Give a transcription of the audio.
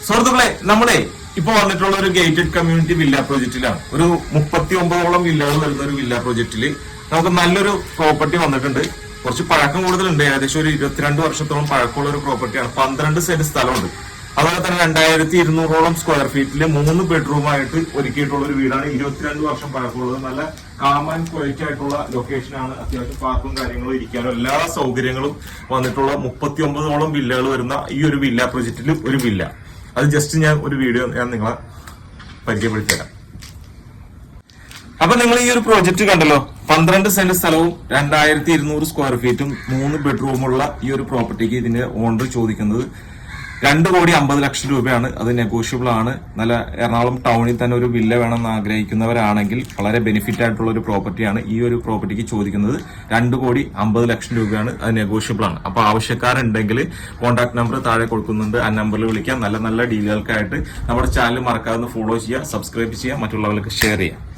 സുഹൃത്തുക്കളെ, നമ്മളെ ഇപ്പൊ വന്നിട്ടുള്ള ഒരു ഗേറ്റഡ് കമ്മ്യൂണിറ്റി വില്ല പ്രോജക്റ്റിലാണ്. ഒരു 39ഓളം വില്ലകൾ വരുന്ന ഒരു വില്ല പ്രോജക്റ്റില് നമുക്ക് നല്ലൊരു പ്രോപ്പർട്ടി വന്നിട്ടുണ്ട്. കുറച്ച് പഴക്കം കൂടുതലുണ്ട്. ഏകദേശം ഒരു 22 വർഷത്തോളം പഴക്കമുള്ള ഒരു പ്രോപ്പർട്ടിയാണ്. 12 സെന്റ് സ്ഥലമുണ്ട്. അതുപോലെ തന്നെ 2200ഓളം സ്ക്വയർ ഫീറ്റില് 3 ബെഡ്റൂമായിട്ട് ഒരുക്കിയിട്ടുള്ള ഒരു വീടാണ്. 22 വർഷം പഴക്കമുള്ളത്. നല്ല കാം ആൻഡ് ക്വയറ്റ് ആയിട്ടുള്ള ലൊക്കേഷനാണ്. അത്യാവശ്യം പാർക്കും കാര്യങ്ങളും ഇരിക്കാനും എല്ലാ സൗകര്യങ്ങളും വന്നിട്ടുള്ള 39ഓളം വില്ലകൾ വരുന്ന ഈ ഒരു വില്ല പ്രോജക്റ്റിൽ ഒരു വില്ല. അത് ജസ്റ്റ് ഞാൻ ഒരു വീഡിയോ ഞാൻ നിങ്ങളെ പരിചയപ്പെടുത്തി തരാം. അപ്പൊ നിങ്ങൾ ഈ ഒരു പ്രോജക്റ്റ് കണ്ടല്ലോ. 12 സെന്റ് സ്ഥലവും 2200 സ്ക്വയർ ഫീറ്റും 3 ബെഡ്റൂമുള്ള ഈ ഒരു പ്രോപ്പർട്ടിക്ക് ഇതിന്റെ ഓണർ ചോദിക്കുന്നത് 2,50,00,000 രൂപയാണ്. അത് നെഗോഷ്യബിൾ ആണ്. നല്ല എറണാകുളം ടൗണിൽ തന്നെ ഒരു വില്ല വേണമെന്ന് ആഗ്രഹിക്കുന്നവരാണെങ്കിൽ വളരെ ബെനിഫിറ്റ് ആയിട്ടുള്ള ഒരു പ്രോപ്പർട്ടിയാണ്. ഈ ഒരു പ്രോപ്പർട്ടിക്ക് ചോദിക്കുന്നത് 2,50,00,000 രൂപയാണ്. അത് നെഗോഷ്യബിൾ ആണ്. അപ്പൊ ആവശ്യക്കാരുണ്ടെങ്കിൽ കോൺടാക്ട് നമ്പർ താഴെ കൊടുക്കുന്നുണ്ട്. ആ നമ്പറിൽ വിളിക്കാം. നല്ല നല്ല ഡീലുകൾക്കായിട്ട് നമ്മുടെ ചാനൽ മറക്കാതെ ഫോളോ ചെയ്യുക, സബ്സ്ക്രൈബ് ചെയ്യുക, മറ്റുള്ളവർക്ക് ഷെയർ ചെയ്യുക.